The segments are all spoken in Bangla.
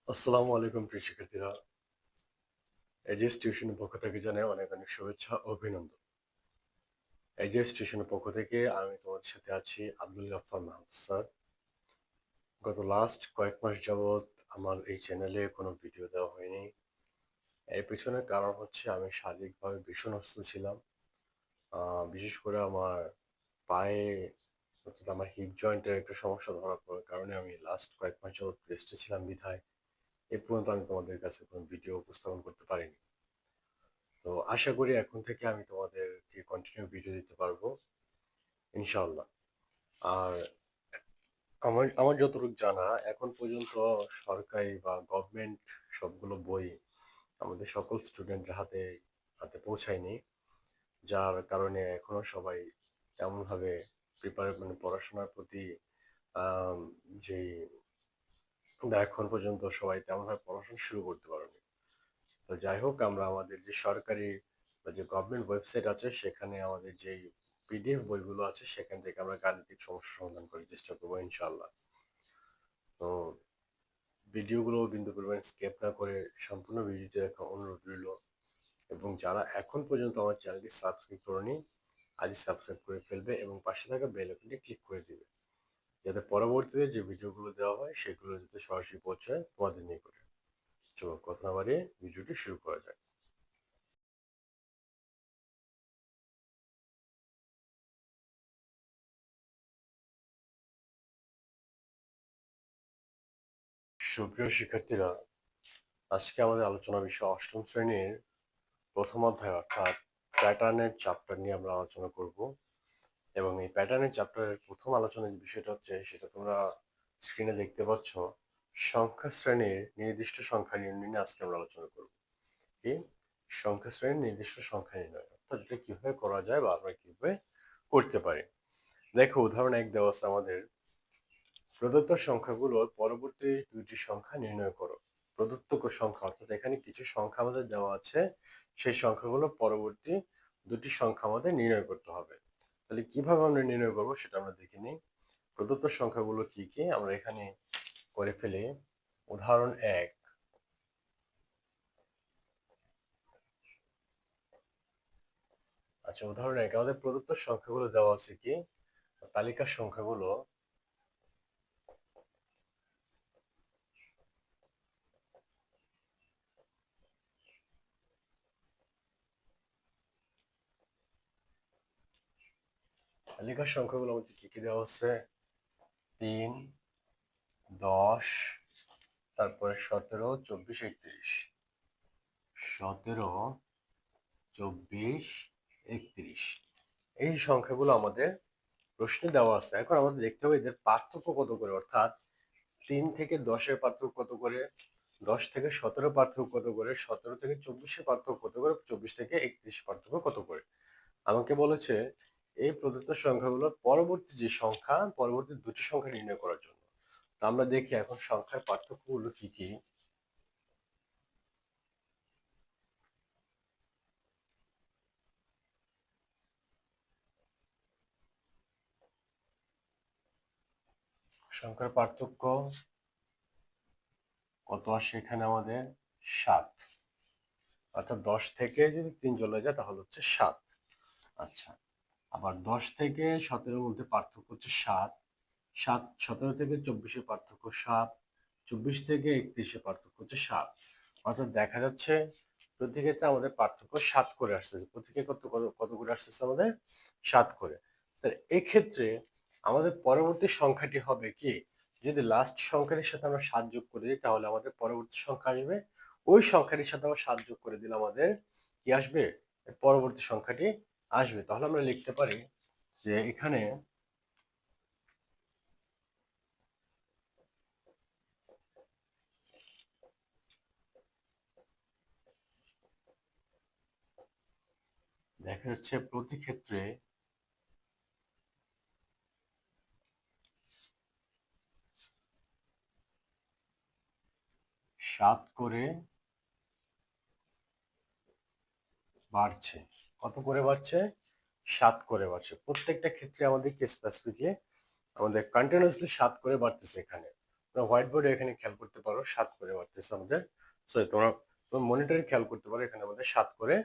আসসালামু আলাইকুম প্রিয় শিক্ষার্থীরা। এজিএস টিউশনের পক্ষ থেকে জানাই অনেক অনেক শুভেচ্ছা ও অভিনন্দন। এজিএস টিউশনের পক্ষ থেকে আমি তোমাদের সাথে আছি আব্দুল গাফফার মাহমুদ স্যার। গত লাস্ট কয়েক মাস যাবৎ আমার এই চ্যানেলে কোনো ভিডিও দেওয়া হয়নি। এর পেছনে কারণ হচ্ছে আমি শারীরিকভাবে ভীষণ অসুস্থ ছিলাম। বিশেষ করে আমার পায়ে অর্থাৎ আমার হিপ জয়েন্টের একটা সমস্যা ধরা পড়ার কারণে আমি লাস্ট কয়েক মাস যাবৎ রেস্টে ছিলাম বিধায় এ পর্যন্ত আমি তোমাদের কাছে কোনো ভিডিও উপস্থাপন করতে পারিনি। তো আশা করি এখন থেকে আমি তোমাদেরকে কন্টিনিউ ভিডিও দিতে পারবো ইনশাআল্লাহ। আর আমার যতটুকু জানা এখন পর্যন্ত সরকারি বা গভর্নমেন্ট সবগুলো বই আমাদের সকল স্টুডেন্টের হাতে হাতে পৌঁছায়নি, যার কারণে এখনো সবাই তেমনভাবে পড়াশোনার প্রতি আম, যে এখন পর্যন্ত সবাই তেমনভাবে পড়াশোনা শুরু করতে পারেনি। তো যাই হোক, আমরা আমাদের যে সরকারি বা যে গভর্নমেন্ট ওয়েবসাইট আছে সেখানে আমাদের যেই পিডিএফ বইগুলো আছে সেখান থেকে আমরা গাণিতিক সমস্যা সমাধান করার চেষ্টা করবো ইনশাআল্লাহ। তো ভিডিওগুলো বিন্দু পরিমাণ স্কিপ না করে সম্পূর্ণ ভিডিওটি দেখা অনুরোধ রইল, এবং যারা এখন পর্যন্ত আমার চ্যানেলটি সাবস্ক্রাইব করেনি আজই সাবস্ক্রাইব করে ফেলবে এবং পাশে থাকা বেল আইকনটি ক্লিক করে দিবে, যাতে পরবর্তীতে যে ভিডিওগুলো দেওয়া হয় সেগুলো যাতে সরাসরি পৌঁছায় তোমাদের নিকটে। চলো কথা না বাড়িয়ে ভিডিওটি শুরু করা যাক। সুপ্রিয় শিক্ষার্থীরা, আজকে আমাদের আলোচনা বিষয় অষ্টম শ্রেণীর প্রথম অধ্যায় অর্থাৎ প্যাটার্নের চ্যাপ্টার নিয়ে আমরা আলোচনা করব। এবং এই প্যাটার্নের চ্যাপ্টারের প্রথম আলোচনার যে বিষয়টা হচ্ছে সেটা তোমরা স্ক্রিনে দেখতে পাচ্ছ। সংখ্যা শ্রেণীর নির্দিষ্ট সংখ্যা নির্ণয় নিয়ে আজকে আমরা আলোচনা করব। কি? সংখ্যা শ্রেণীর নির্দিষ্ট সংখ্যা নির্ণয়, অর্থাৎ এটা কিভাবে করা যায় বা আমরা কিভাবে করতে পারি। দেখো, উদাহরণ এক দেওয়া আছে আমাদের, প্রদত্ত সংখ্যাগুলোর পরবর্তী দুইটি সংখ্যা নির্ণয় করো। প্রদত্ত সংখ্যা অর্থাৎ এখানে কিছু সংখ্যা আমাদের দেওয়া আছে, সেই সংখ্যাগুলো পরবর্তী দুটি সংখ্যা আমাদের নির্ণয় করতে হবে। তাহলে কিভাবে আমরা নির্ণয় করবো সেটা আমরা দেখে নিই। প্রদত্ত সংখ্যাগুলো কি কি আমরা এখানে করে ফেলি। উদাহরণ এক। আচ্ছা, উদাহরণ এক, আমাদের প্রদত্ত সংখ্যাগুলো দেওয়া আছে কি, তালিকার সংখ্যাগুলো তালিকার সংখ্যাগুলো আমাদের কি কি দেওয়া আছে? 3, 10, তারপরে 17, 24, 31। 17, 24, 31 এই সংখ্যাগুলো আমাদের প্রশ্নে দেওয়া আছে। এখন আমাদের দেখতে হবে এদের পার্থক্য কত করে, অর্থাৎ 3 থেকে 10-এর পার্থক্য কত করে, 10 থেকে 17 পার্থক্য কত করে, 17 থেকে 24-এর পার্থক্য কত করে, 24 থেকে 31 পার্থক্য কত করে। আমাকে বলেছে এই প্রদত্ত সংখ্যাগুলোর পরবর্তী যে সংখ্যা, পরবর্তী দুটি সংখ্যা নির্ণয় করার জন্য। তো আমরা দেখি এখন সংখ্যার পার্থক্যগুলো কি কি। সংখ্যার পার্থক্য কত আসে এখানে আমাদের? 7। অর্থাৎ 10 থেকে যদি 3 চলে যায় তাহলে হচ্ছে 7। আচ্ছা, আবার 10 থেকে 17-এর মধ্যে পার্থক্য হচ্ছে 7। 17 থেকে 24-এর পার্থক্য 7। 24 থেকে 31-এর পার্থক্য হচ্ছে 7। অর্থাৎ দেখা যাচ্ছে প্রতি ক্ষেত্রে আমাদের পার্থক্য 7 করে আসতেছে। প্রতি কত কত কত করে আসতেছে আমাদের? 7 করে। তাহলে এক্ষেত্রে আমাদের পরবর্তী সংখ্যাটি হবে কি, যদি লাস্ট সংখ্যাটির সাথে আমরা 7 যোগ করে দিই তাহলে আমাদের পরবর্তী সংখ্যা আসবে। ওই সংখ্যাটির সাথে আমরা 7 যোগ করে দিলে আমাদের কি আসবে? পরবর্তী সংখ্যাটি আসবে। তাহলে আমরা লিখতে পারি যে এখানে দেখা যাচ্ছে প্রতি ক্ষেত্রে 7 করে বাড়ছে। কত করে বাড়ছে? 7 করে বাড়ছে। প্রত্যেকটা ক্ষেত্রে আমাদের স্পেসিফিকলি আমাদের কন্টিনিউয়াসলি 7 করে বাড়তেছে এখানে। হোয়াইট বোর্ডে এখানে খেয়াল করতে পারো 7 করে বাড়তেছে আমাদের। সরি, তোমরা মনিটরে খেয়াল করতে পারো এখানে আমাদের 7 করে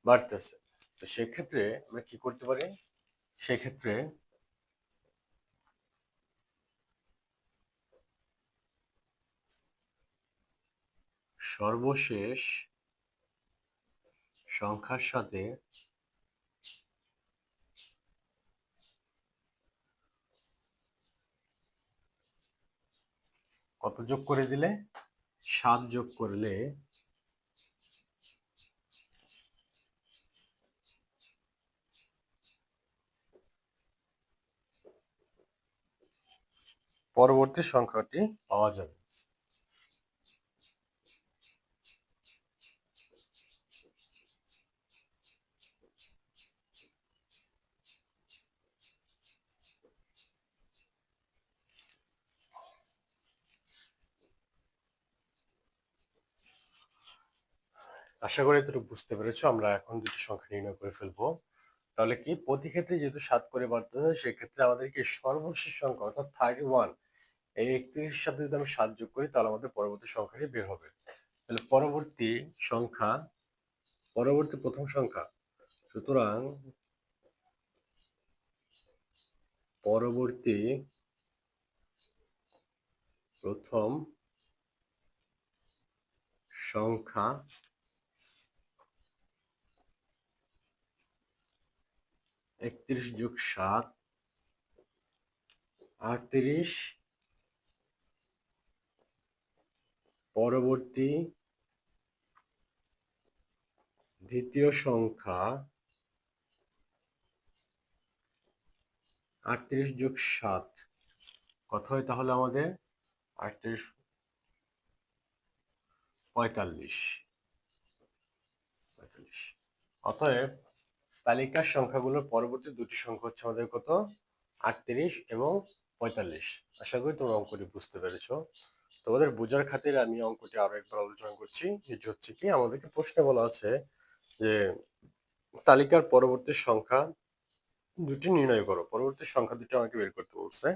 বাড়তেছে। তো সেক্ষেত্রে আমরা কি করতে পারি? সেক্ষেত্রে সর্বশেষ সংখ্যার সাথে কত যোগ করে দিলে? 7 যোগ করলে পরবর্তী সংখ্যাটি পাওয়া যাবে। আশা করি এতটুকু বুঝতে পেরেছো। আমরা এখন দুটি সংখ্যা নির্ণয় করে ফেলবো। তাহলে কি, প্রতি ক্ষেত্রে যেহেতু 7 করে বাড়তেছে, সেক্ষেত্রে আমাদেরকে সর্বশেষ সংখ্যা অর্থাৎ 31, এই 31 এর সাথে যদি আমি 7 যোগ করি তাহলে আমাদের পরবর্তী সংখ্যাটি বের হবে। তাহলে পরবর্তী প্রথম সংখ্যা, সুতরাং পরবর্তী প্রথম সংখ্যা 31 যোগ 7 38। পরবর্তী দ্বিতীয় সংখ্যা 38 যোগ 7 কত হয় তাহলে আমাদের? 38 45। অতএব তালিকার সংখ্যাগুলোর পরবর্তী দুটি সংখ্যা হচ্ছে আমাদের কত? 38 এবং 45। আশা করি তোমরা অঙ্কটি বুঝতে পেরেছো। তোমাদের বোঝার খাতিরে আমি অঙ্কটি আরো একবার আলোচনা করছি। যেটি হচ্ছে কি, আমাদেরকে প্রশ্নে বলা আছে যে তালিকার পরবর্তী সংখ্যা দুটি নির্ণয় করো। পরবর্তী সংখ্যা দুটি আমাকে বের করতে বলছে।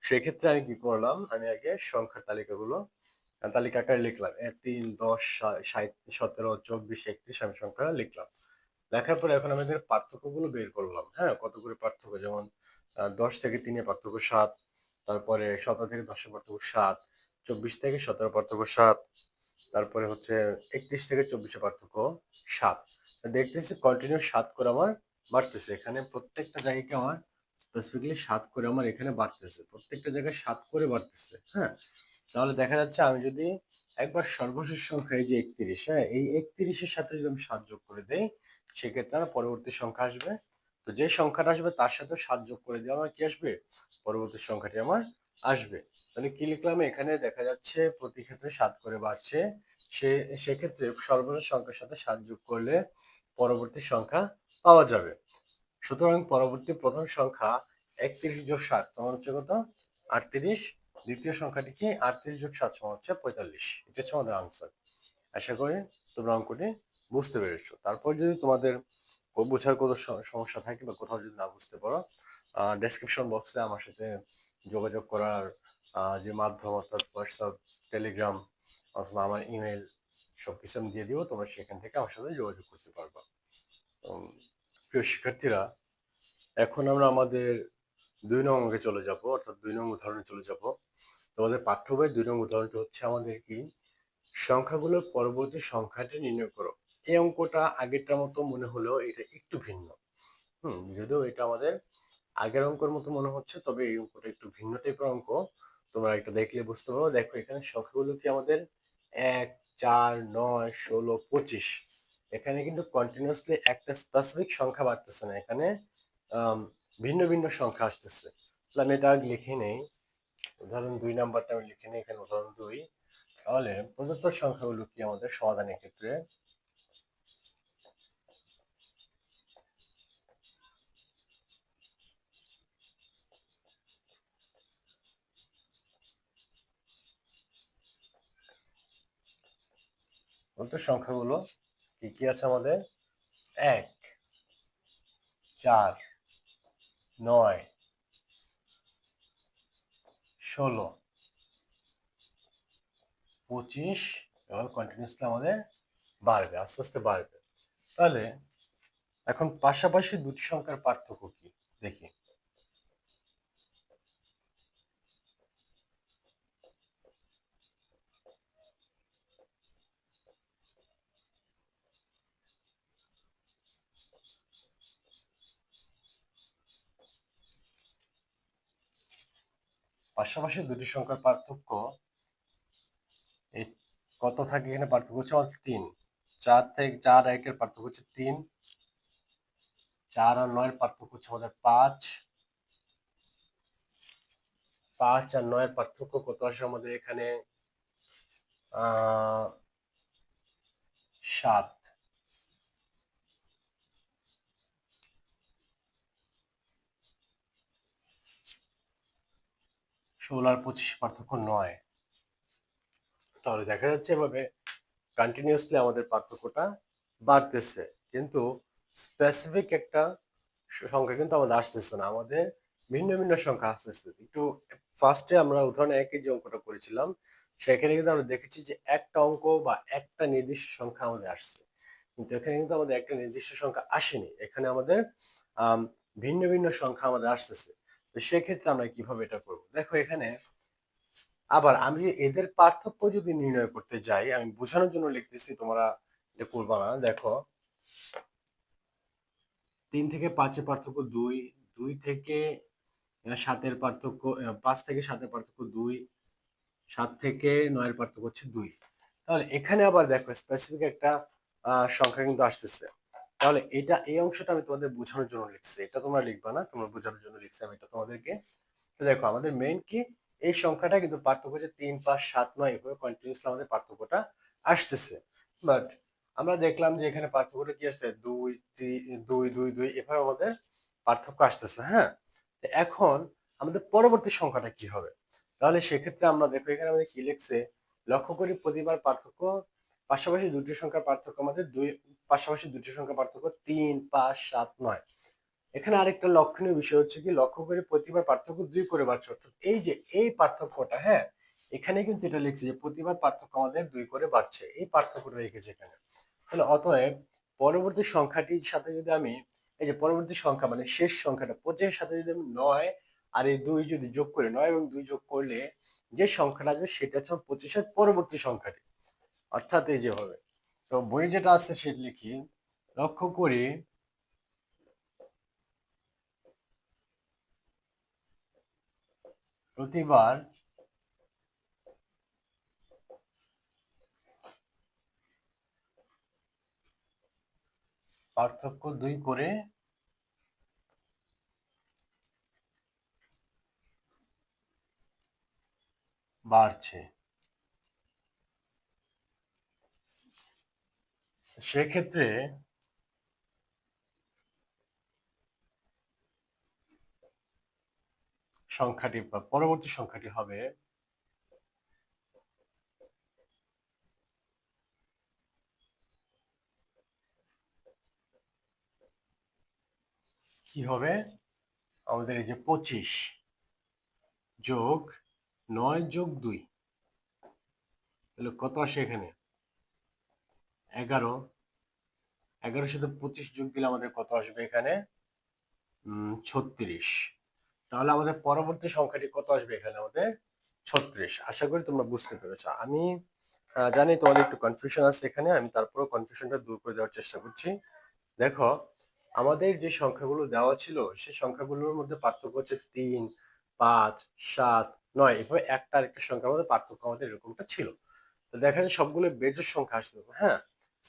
সেক্ষেত্রে আমি কি করলাম, আমি আগে সংখ্যার তালিকা আকারে লিখলাম। 3, 10, 60, 17, 24, 31 আমি সংখ্যা লিখলাম। লেখার পরে এখন আমাদের পার্থক্যগুলো বের করলাম। হ্যাঁ, কত করে পার্থক্য, যেমন 10 থেকে 3 এর পার্থক্য 7, তারপরে 17 থেকে 10 এর পার্থক্য 7, 24 থেকে 17 পার্থক্য 7, তারপরে হচ্ছে 31 থেকে 24 এর পার্থক্য 7। দেখতেছি কন্টিনিউ 7 করে আমার বাড়তেছে। এখানে প্রত্যেকটা জায়গায় কি আমার স্পেসিফিকলি 7 করে আমার এখানে বাড়তেছে, প্রত্যেকটা জায়গায় 7 করে বাড়তেছে। হ্যাঁ, তাহলে দেখা যাচ্ছে আমি যদি একবার সর্বশেষ সংখ্যা এই যে 31, হ্যাঁ, এই 31 এর সাথে যদি আমি 7 যোগ করে দেই, সেক্ষেত্রে আমার পরবর্তী সংখ্যা আসবে। তো যে সংখ্যাটা আসবে তার সাথে 7 যোগ করে দিয়ে আমার কি আসবে? পরবর্তী সংখ্যাটি আমার আসবে। তাহলে কি লিখলাম এখানে? দেখা যাচ্ছে প্রতি ক্ষেত্রে 7 করে বাড়ছে। সে সেক্ষেত্রে সর্বশেষ সংখ্যার সাথে 7 যোগ করলে পরবর্তী সংখ্যা পাওয়া যাবে। সুতরাং পরবর্তী প্রথম সংখ্যা 31 যোগ 7 সমান হচ্ছে কত? 38। দ্বিতীয় সংখ্যাটি কি? 38 যোগ 7 সমান হচ্ছে 45। এটা হচ্ছে আমাদের আনসার। আশা করি তোমরা অঙ্কটি বুঝতে পেরেছো। তারপর যদি তোমাদের বোঝার কোনো সমস্যা থাকে বা কোথাও যদি না বুঝতে পারো, ডেসক্রিপশন বক্সে আমার সাথে যোগাযোগ করার যে মাধ্যম, অর্থাৎ হোয়াটসঅ্যাপ, টেলিগ্রাম অথবা আমার ইমেল, সবকিছু আমি দিয়ে দিব। তোমরা সেখান থেকে আমার সাথে যোগাযোগ করতে পারবা। প্রিয় শিক্ষার্থীরা, এখন আমরা আমাদের 2 নং অঙ্কে চলে যাব, অর্থাৎ 2 নং উদাহরণে চলে যাব। তোমাদের পাঠ্য বইয়ের 2 নং উদাহরণটি হচ্ছে আমাদের কি, সংখ্যাগুলোর পরবর্তী সংখ্যাটি নির্ণয় করো। এই অঙ্কটা আগেরটার মতো মনে হলেও এটা একটু ভিন্ন। যদিও এটা আমাদের আগের অঙ্কের মতো মনে হচ্ছে, তবে এই অঙ্কটা একটু ভিন্ন টাইপের অঙ্ক। তোমরা এটা দেখলে বুঝতে পারো। দেখো এখানে সংখ্যাগুলো কি আমাদের 1, 4, 9, 16, 25। এখানে কিন্তু কন্টিনিউয়াসলি একটা স্পেসিফিক সংখ্যা বাড়তেছে না, এখানে ভিন্ন ভিন্ন সংখ্যা আসতেছে। তাহলে আমি এটা লিখে নেই। উদাহরণ 2 নাম্বারটা আমি লিখে নিই এখানে, উদাহরণ 2। তাহলে প্রদত্ত সংখ্যাগুলো কি আমাদের সমাধানের ক্ষেত্রে? প্রদত্ত সংখ্যাগুলো কি কি আছে আমাদের? 1, 4, 9, 16, 25 এবং কন্টিনিউসলি আমাদের বাড়বে, আস্তে আস্তে বাড়বে। তাহলে এখন পাশাপাশি দুটি সংখ্যার পার্থক্য কি দেখি। পাশাপাশি দুটি সংখ্যার পার্থক্য এই কত থাকে এখানে? পার্থক্য হচ্ছে আমাদের 3। 4 থেকে 4 1 পার্থক্য হচ্ছে 3। 4 আর 9 পার্থক্য হচ্ছে আমাদের 5। 5 আর 9 পার্থক্য কত আসে আমাদের এখানে? 7। 16 আর 25 পার্থক্য 9। তাহলে দেখা যাচ্ছে এভাবে কন্টিনিউয়াসলি আমাদের পার্থক্যটা বাড়তেছে, কিন্তু স্পেসিফিক একটা সংখ্যা কিন্তু আমাদের আসতেছে না, আমাদের ভিন্ন ভিন্ন সংখ্যা আসতেছে। একটু ফার্স্টে আমরা উদাহরণ একে যে অঙ্কটা করেছিলাম সেখানে কিন্তু আমরা দেখেছি যে একটা অঙ্ক বা একটা নির্দিষ্ট সংখ্যা আমাদের আসছে, কিন্তু এখানে কিন্তু আমাদের একটা নির্দিষ্ট সংখ্যা আসেনি, এখানে আমাদের ভিন্ন ভিন্ন সংখ্যা আমাদের আসতেছে। তো সেক্ষেত্রে আমরা কিভাবে এটা করবো? দেখো এখানে আবার আমি এদের পার্থক্য যদি নির্ণয় করতে যাই, আমি বোঝানোর জন্য লিখতেছি, তোমরা এটা করবা না। দেখো 3 থেকে 5 এর পার্থক্য 2, 2 থেকে 7 এর পার্থক্য 5 থেকে 7 এর পার্থক্য 2, 7 থেকে 9 এর পার্থক্য হচ্ছে 2। তাহলে এখানে আবার দেখো স্পেসিফিক একটা সংখ্যা কিন্তু আসতেছে। তাহলে এটা এই অংশটা আমি তোমাদের বোঝানোর জন্য লিখছি, এটা তোমরা লিখবা না, তোমরা বোঝানোর জন্য লিখছি আমি এটা তোমাদেরকে। তো দেখো আমাদের মেইন কি, এই সংখ্যাটা কিন্তু পার্থক্য হচ্ছে 3 5 7 9, এভাবে কন্টিনিউয়াসলি আমাদের পার্থক্যটা আসতেছে। বাট আমরা দেখলাম যে এখানে পার্থক্যটা কি আসছে, 2 2 2 2 এভাবে আমাদের পার্থক্য আসতেছে। হ্যাঁ, তো এখন আমাদের পরবর্তী সংখ্যাটা কি হবে? তাহলে সেক্ষেত্রে আমরা দেখো এখানে আমাদের কি লিখছে, লক্ষ্য করি প্রতিবার পার্থক্য পাশাপাশি দুটি সংখ্যার পার্থক্য আমাদের পাশাপাশি দুটি সংখ্যার পার্থক্য 3 5 7 9। এখানে আরেকটা লক্ষণীয় বিষয় হচ্ছে কি, লক্ষ্য করে প্রতিবার পার্থক্য 2 করে বাড়ছে, অর্থাৎ এই যে এই পার্থক্যটা, হ্যাঁ এখানে কিন্তু এটা লিখছে যে প্রতিবার পার্থক্য আমাদের 2 করে বাড়ছে, এই পার্থক্যটা রেখেছে এখানে। তাহলে অতএব পরবর্তী সংখ্যাটির সাথে যদি আমি এই যে পরবর্তী সংখ্যা মানে শেষ সংখ্যাটা 25 এর সাথে যদি আমি 9 আর এই 2 যদি যোগ করি, 9 এবং 2 যোগ করলে যে সংখ্যাটা আসবে সেটা হচ্ছে 25 এর পরবর্তী সংখ্যাটি, অর্থাৎ এই যে হবে। তো বই যেটা আছে সেটা লিখি, লক্ষ্য করি প্রতিবার পার্থক্য 2 করে বাড়ছে। সেক্ষেত্রে সংখ্যাটি বা পরবর্তী সংখ্যাটি হবে কি হবে, আমাদের এই যে 25 যোগ 9 যোগ 2, তাহলে কত আসে এখানে? 11। 11 সাথে 25 যোগ দিলে আমাদের কত আসবে এখানে? 36। তাহলে আমাদের পরবর্তী সংখ্যাটি কত আসবে এখানে? আমাদের 36। আশা করি তোমরা বুঝতে পেরেছো। আমি জানি তোমাদের একটু কনফিউশন আছে এখানে, আমি তারপরেও কনফিউশনটা দূর করে দেওয়ার চেষ্টা করছি। দেখো আমাদের যে সংখ্যাগুলো দেওয়া ছিল সেই সংখ্যাগুলোর মধ্যে পার্থক্য হচ্ছে 3 5 7 9, এভাবে একটা আরেকটা সংখ্যার মধ্যে পার্থক্য আমাদের এরকমটা ছিল। তো দেখা যায় সবগুলো বেজোড় সংখ্যা আসতেছে। হ্যাঁ,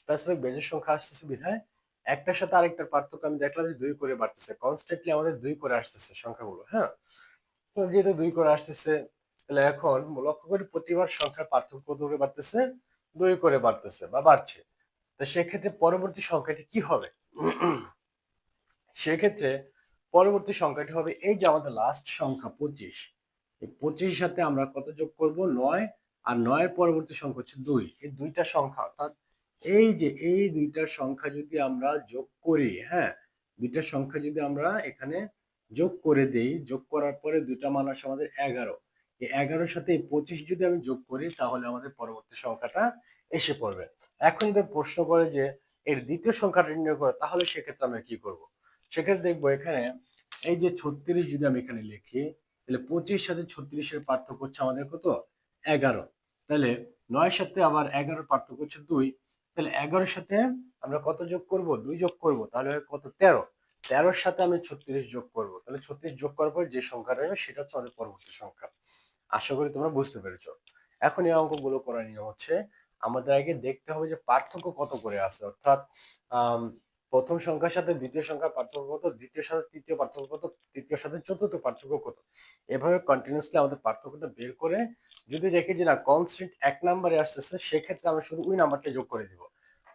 স্পেসিফিক বেজোড় সংখ্যা আসতেছে বিধায় একটার সাথে আরেকটার পার্থক্য আমি দেখলাম যে 2 করে বাড়তেছে, কনস্ট্যান্টলি আমাদের 2 করে আসতেছে সংখ্যাগুলো। হ্যাঁ, তো যেহেতু 2 করে আসতেছে, তাহলে এখন লক্ষ্য করি প্রতিবার সংখ্যার পার্থক্য কত করে বাড়তেছে? 2 করে বাড়তেছে বা বাড়ছে। তো সেক্ষেত্রে পরবর্তী সংখ্যাটি কি হবে? সেক্ষেত্রে পরবর্তী সংখ্যাটি হবে এই যে আমাদের লাস্ট সংখ্যা 25, এই 25 সাথে আমরা কত যোগ করব? 9, আর 9 এর পরবর্তী সংখ্যা হচ্ছে 2। এই দুইটা সংখ্যা, অর্থাৎ এই যে এই দুইটা সংখ্যা যদি আমরা যোগ করি, হ্যাঁ দুইটা সংখ্যা যদি আমরা এখানে যোগ করে দেই, যোগ করার পরে দুইটা মান আসে আমাদের 11। এই 11-র সাথে এই 25 যদি আমি যোগ করি তাহলে আমাদের পরবর্তী সংখ্যাটা এসে পড়বে। এখন যদি প্রশ্ন করে যে এর দ্বিতীয় সংখ্যাটা নির্ণয় করো, তাহলে সেক্ষেত্রে আমরা কি করব? সেক্ষেত্রে দেখবো এখানে এই যে 36 যদি আমি এখানে লিখি, তাহলে 25 সাথে 36-এর পার্থক্য হচ্ছে আমাদের কত? 11। তাহলে 9-এর সাথে আবার 11-এর পার্থক্য হচ্ছে 2। তাহলে 11-এর সাথে আমরা কত যোগ করব? 2 যোগ করব, তাহলে হয় কত? 13। 13-র সাথে আমি 36 যোগ করব, তাহলে 36 যোগ করার পর যে সংখ্যাটা হবে সেটা হচ্ছে আমাদের পরবর্তী সংখ্যা। আশা করি তোমরা বুঝতে পেরেছো। এখন এই অঙ্কগুলো করার নিয়ম হচ্ছে আমাদের আগে দেখতে হবে যে পার্থক্য কত করে আছে, অর্থাৎ প্রথম সংখ্যার সাথে দ্বিতীয় সংখ্যার পার্থক্য কত, দ্বিতীয় সাথে তৃতীয় পার্থক্য কত, তৃতীয় সাথে চতুর্থ পার্থক্য কত। এভাবে কন্টিনিউসলি আমাদের পার্থক্যটা বের করে যদি দেখি যে না কনস্ট্যান্ট 1 নম্বরে আসতেছে, সেক্ষেত্রে আমরা শুধু ওই নাম্বারটা যোগ করে দিব।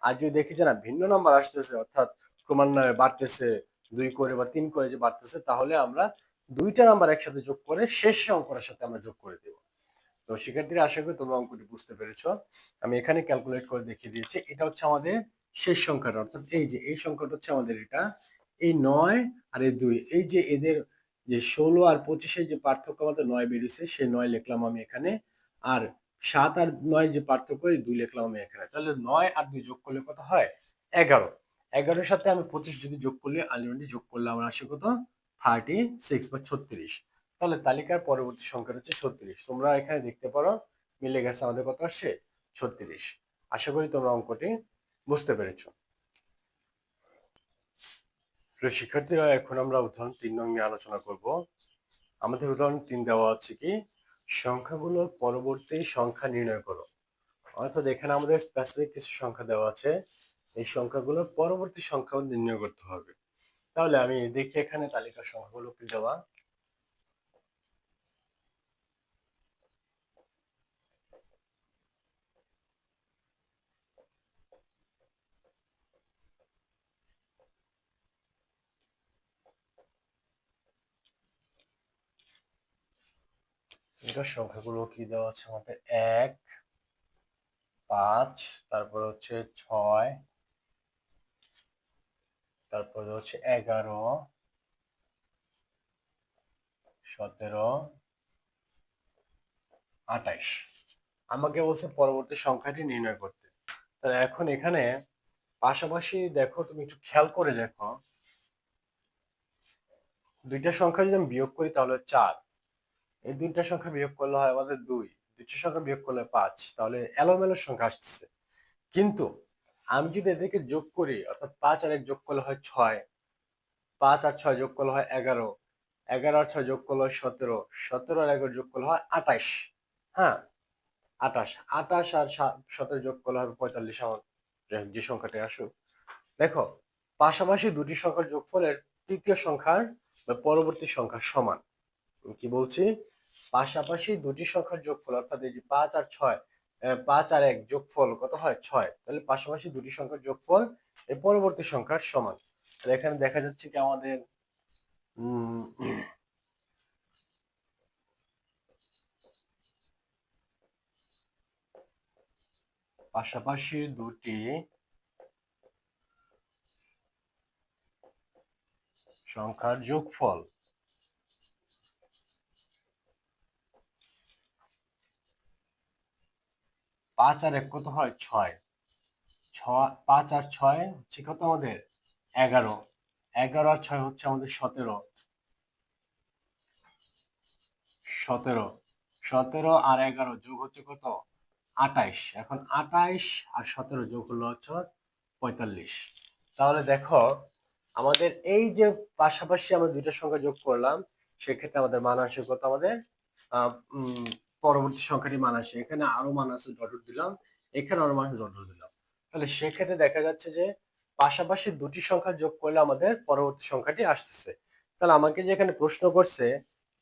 আর যদি দেখি যে না ভিন্ন নাম্বার আসতেছে, অর্থাৎ ক্রমান্বয়ে বাড়তেছে 2 করে বা 3 করে যে বাড়তেছে, তাহলে আমরা দুইটা নাম্বার একসাথে যোগ করে শেষ অঙ্কটার সাথে আমরা যোগ করে দেব। তো শিক্ষার্থীরা আশা করি তোমরা অঙ্কটি বুঝতে পেরেছো। আমি এখানে ক্যালকুলেট করে দেখিয়ে দিয়েছি। এটা হচ্ছে আমাদের শেষ সংখ্যাটা, অর্থাৎ এই যে এই সংখ্যাটা হচ্ছে আমাদের এটা, এই 9 আর এই 2, এই যে এদের যে 16 আর 25-এর যে পার্থক্য আমাদের 9 বেরিয়েছে, সেই 9 লিখলাম আমি এখানে। আর 7 আর 9 যে পার্থক্য, এই 2 লিখলাম আমি এখানে। তাহলে 9 আর 2 যোগ করলে কত হয়? 11। 11-এর সাথে আমি 25 যদি যোগ করলে, আলটিমেটলি যোগ করলে আমার আসে কত? 36 বা 36। তাহলে তালিকার পরবর্তী সংখ্যা হচ্ছে 36। তোমরা এখানে দেখতে পারো মিলে গেছে, আমাদের কত আসছে? 36। আশা করি তোমরা অঙ্কটি বুঝতে পেরেছো। প্রিয় শিক্ষার্থীরা, এখন আমরা উদাহরণ 3 নং নিয়ে আলোচনা করব। আমাদের উদাহরণ 3 দেওয়া আছে কি, সংখ্যাগুলোর পরবর্তী সংখ্যা নির্ণয় করো। অর্থাৎ এখানে আমাদের স্পেসিফিক কিছু সংখ্যা দেওয়া আছে, এই সংখ্যাগুলোর পরবর্তী সংখ্যা নির্ণয় করতে হবে। তাহলে আমি দেখি এখানে তালিকার সংখ্যাগুলো কি দেওয়া। এটার সংখ্যাগুলো কি দেওয়া আছে আমাদের? 1, 5, তারপর হচ্ছে 6, তারপরে হচ্ছে 11, 17, 28। আমাকে বলছে পরবর্তী সংখ্যাটি নির্ণয় করতে। তাহলে এখন এখানে পাশাপাশি দেখো, তুমি একটু খেয়াল করে দেখো, দুইটা সংখ্যা যদি আমি বিয়োগ করি তাহলে 4, এই দুইটা সংখ্যা বিয়োগ করলে হয় আমাদের 2, দুইটা সংখ্যা বিয়োগ করলে 5, তাহলে এলোমেলো সংখ্যা আসতেছে। কিন্তু আমি যদি এদেরকে যোগ করি, অর্থাৎ 5 আর 1 যোগ করলে হয় 6, 5 আর 6 যোগ করলে হয় 11, 11 আর 6 যোগ করলে হয় 17, 17 আর 11 যোগ করলে হয় 28। হ্যাঁ, 28, 28 আর 17 যোগ করলে হবে 45। আমার যে সংখ্যাটা আসুক, দেখো পাশাপাশি দুটি সংখ্যার যোগফলের তৃতীয় সংখ্যার বা পরবর্তী সংখ্যার সমান। কি বলছি? পাশাপাশি দুটি সংখ্যার যোগফল, অর্থাৎ এই যে 5 আর 6, 5 আর 1 যোগফল কত হয়? 6। তাহলে পাশাপাশি দুটি সংখ্যার যোগফল এর পরবর্তী সংখ্যার সমান। তাহলে এখানে দেখা যাচ্ছে কি আমাদের পাশাপাশি দুটি সংখ্যার যোগফল, 5 আর 1 কত হয়? 6। 5 আর 6 হচ্ছে কত আমাদের? 11। 11 আর 6 হচ্ছে আমাদের 17। 17, 17 আর 11 যোগ হচ্ছে কত? 28। এখন 28 আর 17 যোগ হলো হচ্ছে 45। তাহলে দেখো আমাদের এই যে পাশাপাশি আমরা দুইটা সংখ্যা যোগ করলাম, সেক্ষেত্রে আমাদের মান আসে কত? আমাদের পরবর্তী সংখ্যাটি মান আসে, এখানে আরো মান আছে ডট দিলাম, এখানে আরো মান আছে ডট দিলাম। তাহলে সেক্ষেত্রে দেখা যাচ্ছে যে পাশাপাশি দুটি সংখ্যা যোগ করলে আমাদের পরবর্তী সংখ্যাটি আসতেছে। তাহলে আমাকে যে এখানে প্রশ্ন করছে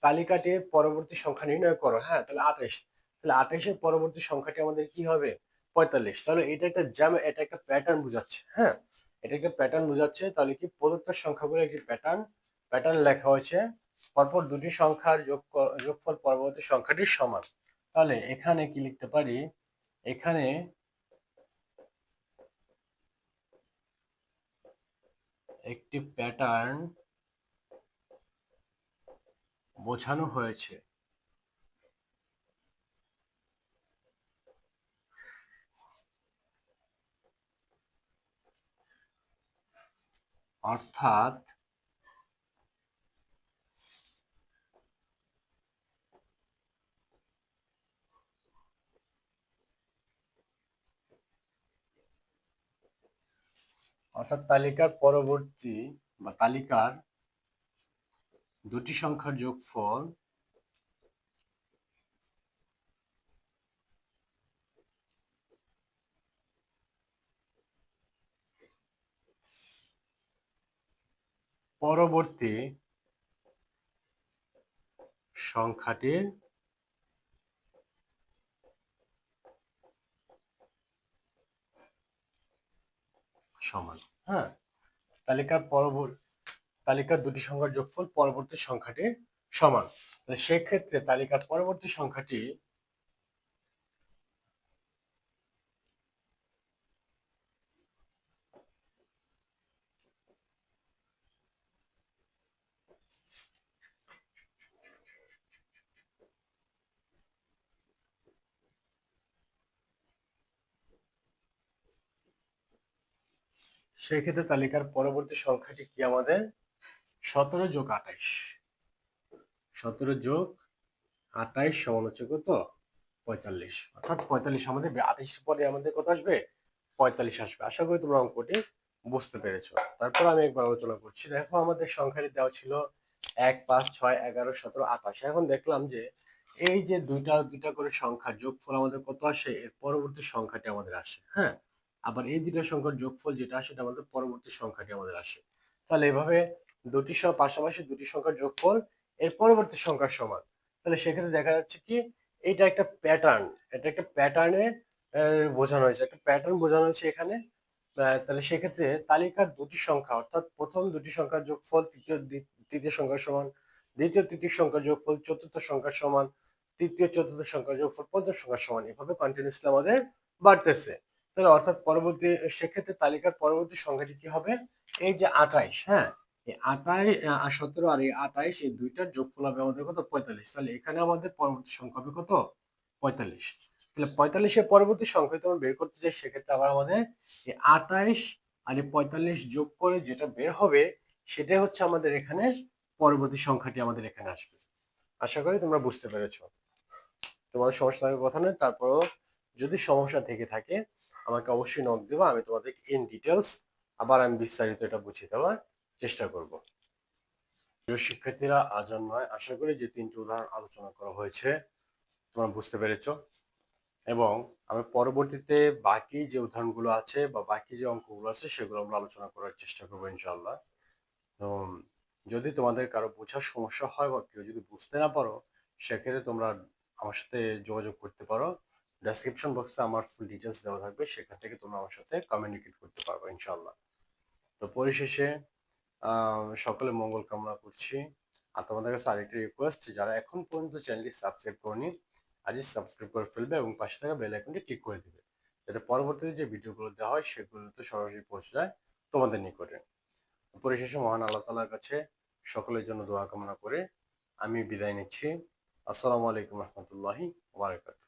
তালিকাটির পরবর্তী সংখ্যা নির্ণয় করো, হ্যাঁ, তাহলে 28। তাহলে 28 এর পরবর্তী সংখ্যাটি আমাদের কি হবে? 45। তাহলে এটা একটা এটা একটা প্যাটার্ন বোঝাচ্ছে, হ্যাঁ, এটা একটা প্যাটার্ন বোঝাচ্ছে। তাহলে কি প্রদত্ত সংখ্যাগুলো একটি প্যাটার্ন লেখা হয়েছে, পরপর দুটি সংখ্যার যোগফল পরবর্তী সংখ্যাটির সমান। তাহলে এখানে কি লিখতে পারি? এখানে একটি প্যাটার্ন বোঝানো হয়েছে। অর্থাৎ তালিকার পরবর্তী বা তালিকার দুটি সংখ্যার যোগফল পরবর্তী সংখ্যাটির সমান। হ্যাঁ, তালিকার দুটি সংখ্যার যোগফল পরবর্তী সংখ্যাটির সমান। সেক্ষেত্রে তালিকার পরবর্তী সংখ্যাটি তালিকার পরবর্তী সংখ্যাটি কি আমাদের 17 যোগ 28। 17 যোগ 28 সমান হচ্ছে কত? 45। অর্থাৎ 45 আমাদের 28 পরে আমাদের কত আসবে? 45 আসবে। আশা করি তোমরা অঙ্কটি বুঝতে পেরেছো। তারপর আমি একবার আলোচনা করছি। দেখো আমাদের সংখ্যাটি দেওয়া ছিল 1, 5, 6, 11, 17, 28। এখন দেখলাম যে এই যে দুইটা করে সংখ্যার যোগফল আমাদের কত আসে, এর পরবর্তী সংখ্যাটি আমাদের আসে। হ্যাঁ, আবার এই দুইটা সংখ্যার যোগফল যেটা আসে, এটা আমাদের পরবর্তী সংখ্যাটি আমাদের আসে। তাহলে এভাবে পাশাপাশি দুটি সংখ্যার যোগফল এর পরবর্তী সংখ্যার সমান। তাহলে সেক্ষেত্রে দেখা যাচ্ছে কি এটা একটা প্যাটার্ন, এটা একটা প্যাটার্নে বোঝানো হয়েছে, একটা প্যাটার্ন বোঝানো হয়েছে এখানে। তাহলে সেক্ষেত্রে তালিকার দুটি সংখ্যা অর্থাৎ প্রথম দুটি সংখ্যার যোগফল তৃতীয় সংখ্যার সমান, দ্বিতীয় তৃতীয় সংখ্যার যোগফল চতুর্থ সংখ্যার সমান, তৃতীয় চতুর্থ সংখ্যার যোগফল পঞ্চম সংখ্যার সমান, এভাবে কন্টিনিউসলি আমাদের বাড়তেছে। তাহলে অর্থাৎ পরবর্তী সেক্ষেত্রে তালিকার পরবর্তী সংখ্যাটি কি হবে? এই যে 28। হ্যাঁ, এই 28 17 আর এই 28 এই দুইটার যোগফল হবে আমাদের কত? 45। তাহলে এখানে আমাদের পরবর্তী সংখ্যা হবে কত? 45। তাহলে 45 পরবর্তী সংখ্যা যদি আমরা বের করতে চাই, সেক্ষেত্রে আবার আমাদের এই 28 আর এই 45 যোগ করে যেটা বের হবে, সেটাই হচ্ছে আমাদের এখানে পরবর্তী সংখ্যাটি আমাদের এখানে আসবে। আশা করি তোমরা বুঝতে পেরেছো। তোমাদের সমস্যা থাকার কথা নয়, তারপরও যদি সমস্যা থেকে থাকে আমাকে অবশ্যই নক দেবা, আমি তোমাদের ইন ডিটেলস আবার আমি বিস্তারিত এটা বুঝিয়ে দেওয়ার চেষ্টা করব। প্রিয় শিক্ষার্থীরা, আজ আর নয়, আশা করি যে তিনটি উদাহরণ আলোচনা করা হয়েছে তোমরা বুঝতে পেরেছো, এবং আমি পরবর্তীতে বাকি যে উদাহরণগুলো আছে বা বাকি যে অঙ্কগুলো আছে সেগুলো আমরা আলোচনা করার চেষ্টা করবো ইনশাআল্লাহ। তো যদি তোমাদের কারো বোঝার সমস্যা হয় বা কেউ যদি বুঝতে না পারো, সেক্ষেত্রে তোমরা আমার সাথে যোগাযোগ করতে পারো। ডেসক্রিপশন বক্সে আমার ফুল ডিটেলস দেওয়া থাকবে, সেখান থেকে তোমরা আমার সাথে কমিউনিকেট করতে পারবে ইনশাআল্লাহ। তো পরিশেষে সকলে মঙ্গল কামনা করছি। আর তোমাদের কাছে আরেকটি রিকোয়েস্ট, যারা এখন পর্যন্ত চ্যানেলটি সাবস্ক্রাইব করনি, আজই সাবস্ক্রাইব করে ফেলবে এবং পাশে থাকা বেল আইকনটি ক্লিক করে দিবে, যাতে পরবর্তীতে যে ভিডিওগুলো দেওয়া হয় সেগুলোতে সরাসরি পৌঁছে যায় তোমাদের নিকটে। পরিশেষে মহান আল্লাহ তাআলার কাছে সকলের জন্য দোয়া কামনা করে আমি বিদায় নিচ্ছি। আসসালামু আলাইকুম রহমতুল্লাহি ওয়া বারাকাতুহু।